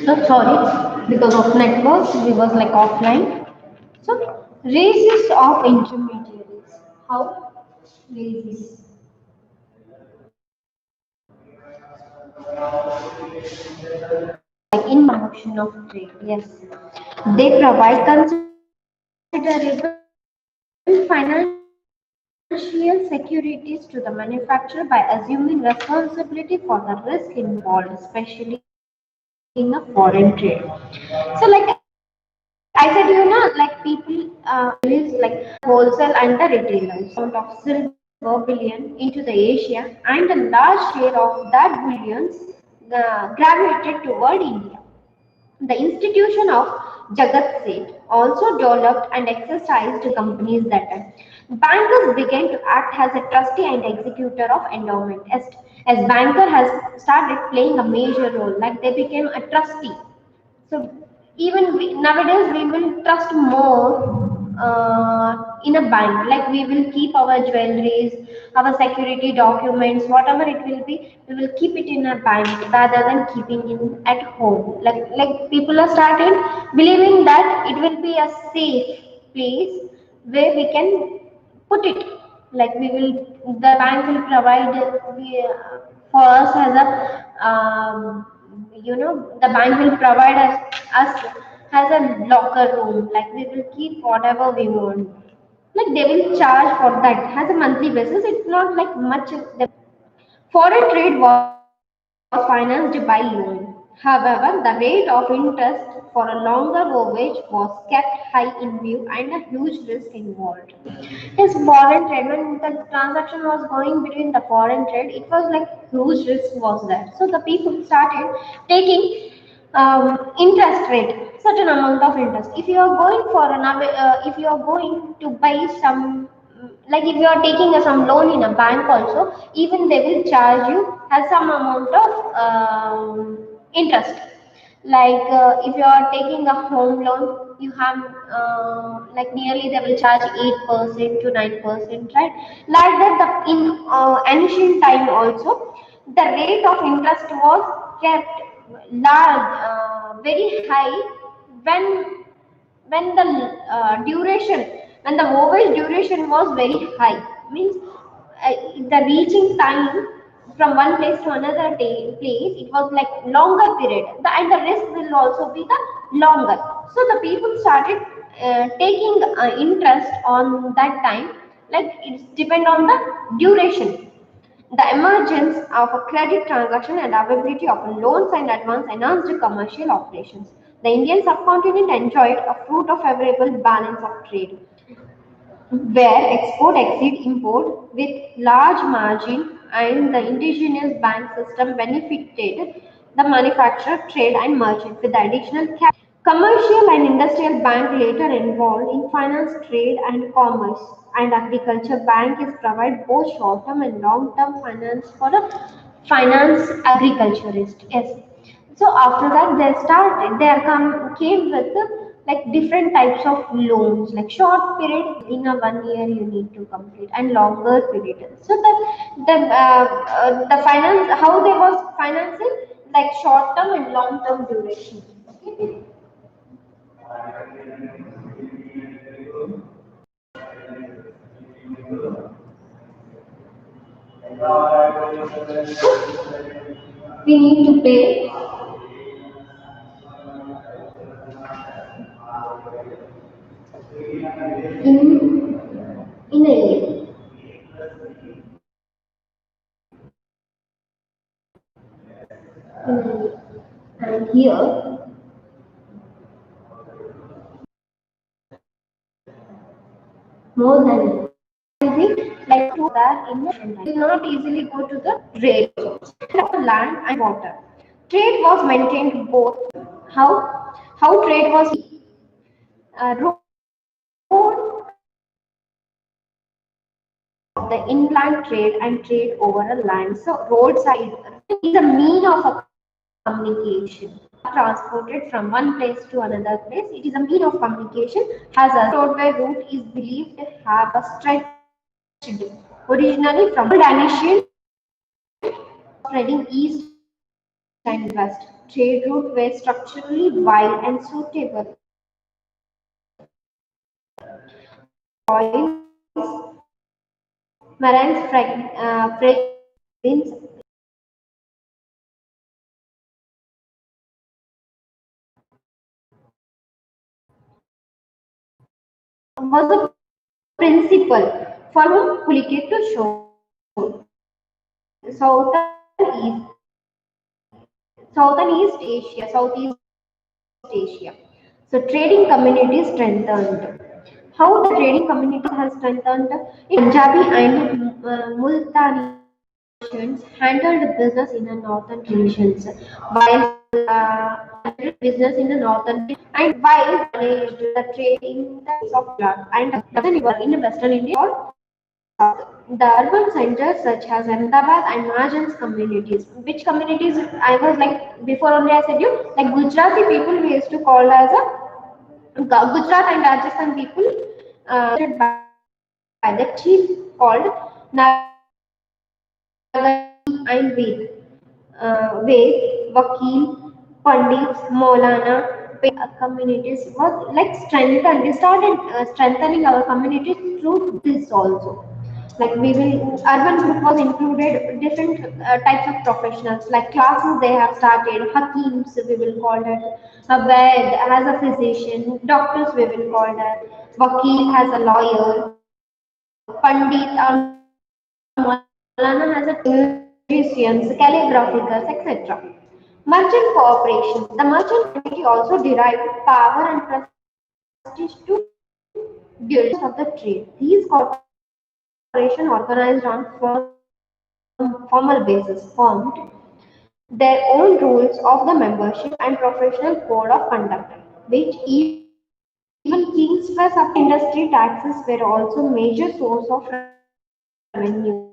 So sorry, because of networks, we was like offline. So races of intermediaries. How? Races. Like in promotion of trade, yes. They provide considerable financial securities to the manufacturer by assuming responsibility for the risk involved, especially in a foreign trade. So, like I said, like people is like wholesale and the retailers. Amount of silver bullion into the Asia, and a large share of that bullions gravitated toward India. The institution of Jagat Seth also developed and exercised companies that time. Bankers began to act as a trustee and executor of endowment. As banker has started playing a major role, like they became a trustee. So even nowadays we will trust more in a bank. Like we will keep our jewelries, our security documents, whatever it will be, we will keep it in a bank rather than keeping it at home. Like people are started believing that it will be a safe place where we can put it. Like we will, the bank will provide for us as a the bank will provide us as a locker room. Like we will keep whatever we want. Like they will charge for that as a monthly basis. It's not like much. Foreign trade was financed by loan. However, the rate of interest for a longer voyage was kept high in view and a huge risk involved. Yes, foreign trade, when the transaction was going between the foreign trade, it was like huge risk was there. So the people started taking interest rate, certain amount of interest. If you are going for another, if you are going to buy some, like if you are taking some loan in a bank also, even they will charge you as some amount of interest. Like if you are taking a home loan, you have like nearly they will charge 8% to 9%, right? Like that, the in ancient time also, the rate of interest was kept large, very high when the duration, when the voyage duration was very high, means the reaching time from one place to another place, it was like longer period, and the risk will also be the longer. So the people started taking interest on that time. Like it's depend on the duration. The emergence of a credit transaction and availability of loans and advance enhanced commercial operations. The Indian subcontinent enjoyed a fruit of favorable balance of trade, where export exceed import with large margin, and the indigenous bank system benefited the manufacturer, trade and merchant with the additional capital. Commercial and industrial bank later involved in finance, trade and commerce, and agriculture bank is provide both short-term and long-term finance for the finance agriculturist. Yes. So after that they started, they are came with like different types of loans, like short period in a 1 year you need to complete, and longer period. So the finance, how they was financing, like short term and long term duration. Okay. We need to pay in a year. And here more than easy, like to that in the will not easily go to the rail, land and water. Trade was maintained both. How trade was road, the inland trade and trade over a land. So roadside is a mean of a communication. Transported from one place to another place, it is a mean of communication. Has a roadway route is believed to have a stretched originally from Danish trading east and west. Trade routes were structurally wide and suitable. Oils, marines, fragrance was a principle for whom Pulicato showed. Southern East, Southern East Asia, Southeast Asia. So trading communities strengthened. How the trading community has strengthened in Punjabi and Multani nations handled business in the northern regions, while business in the northern and while managed the trade in the of Gujarat and in the western India or the urban centers such as Ahmedabad and Mahajans communities. Which communities I was like before only I said you like Gujarati people we used to call as a Gujarat and Rajasthan people by the chief called and Ved, Vakil, Pandits, Maulana, communities was like strengthened. We started strengthening our communities through this also. Like we will, urban group was included different types of professionals. Like classes they have started. Hakims we will call it. A Ved as a physician. Doctors we will call that. Vakil has a lawyer. Pandit Maulana has a musicians, calligraphers, etc. Merchant corporations. The merchant community also derived power and prestige to during of the trade. These corporations organized on formal basis formed their own rules of the membership and professional code of conduct, which even kings were sub industry taxes were also major source of revenue.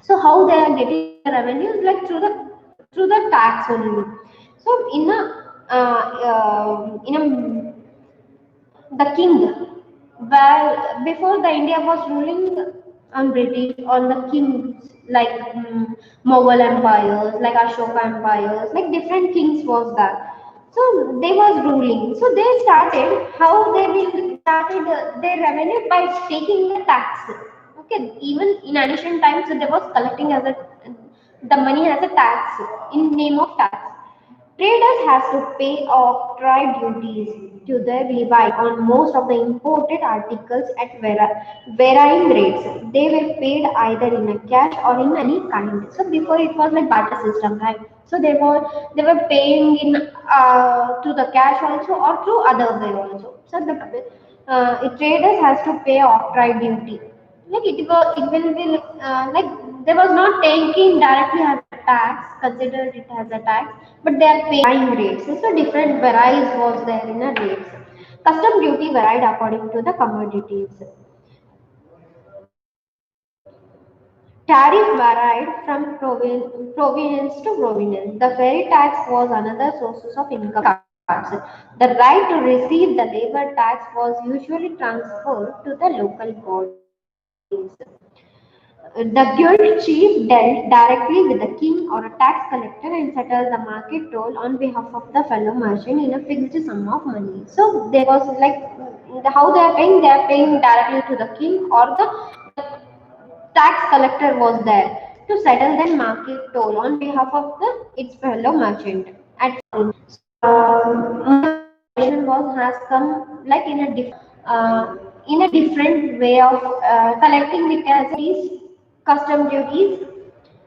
So how they are getting the revenues like through the tax only. So in a the king, where before the India was ruling on British on the kings like Mughal empires, like Ashoka empires, like different kings was there. So they was ruling. So they started how they will started their revenue by taking the tax. Okay, even in ancient times they was collecting as a the money as a tax in name of tax. Traders has to pay off trade duties to the levy on most of the imported articles at varying rates. They were paid either in a cash or in any kind. So before it was like barter system, right? So they were paying in through the cash also or through other way also. So the traders has to pay off trade duty like it will be like they was not taking directly as a tax, considered it as a tax, but they are paying rates. So different varies was there in a rates. Custom duty varied according to the commodities. Tariff varied from province to province. The ferry tax was another source of income. The right to receive the labor tax was usually transferred to the local bodies. The guild chief dealt directly with the king or a tax collector and settled the market toll on behalf of the fellow merchant in a fixed sum of money. So there was like how they are paying directly to the king or the tax collector was there to settle the market toll on behalf of the its fellow merchant. At was has come like in a different way of collecting the taxes, custom duties,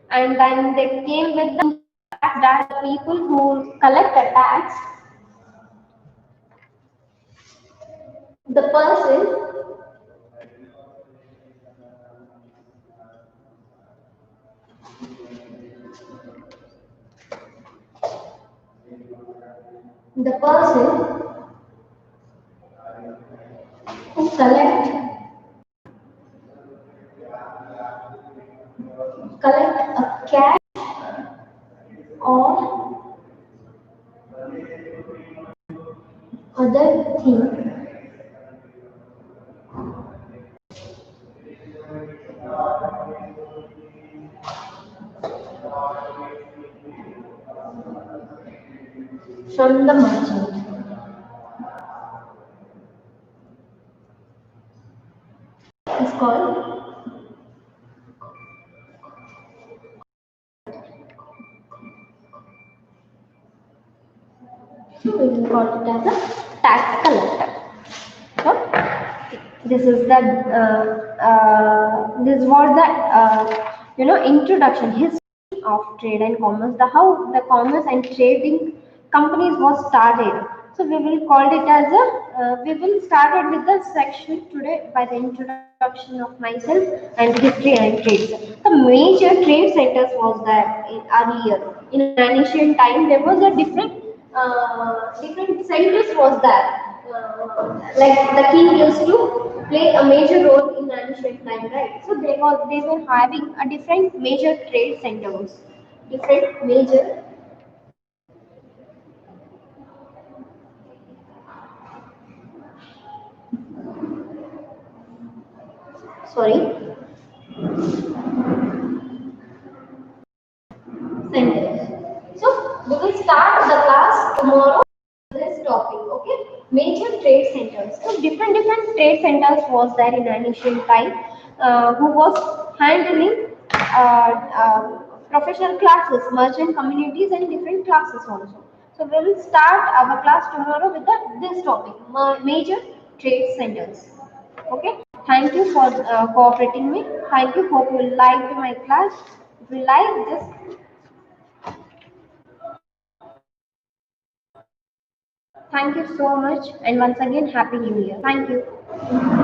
and then they came with the fact that the people who collect the tax, the person, the person who collect a cash or other thing From the merchant. It's called. So we will call it as a tax collector. So this is the this was the introduction history of trade and commerce, the how the commerce and trading companies was started. So we will call it as a we will start it with the section today by the introduction of myself and history and trades. The major trade centers was there earlier in an ancient time. There was a different centers was there. Like the king used to play a major role in ancient time, right? So they were having a different major trade centers, different major. Sorry, centers. So we will start the class tomorrow. This topic, okay? Major trade centers. So different trade centers was there in ancient time, who was handling professional classes, merchant communities, and different classes also. So we will start our class tomorrow with this topic, major trade centers. Okay. Thank you for cooperating me. Thank you. Hope you liked my class. If you like, just thank you so much. And once again, Happy New Year. Thank you.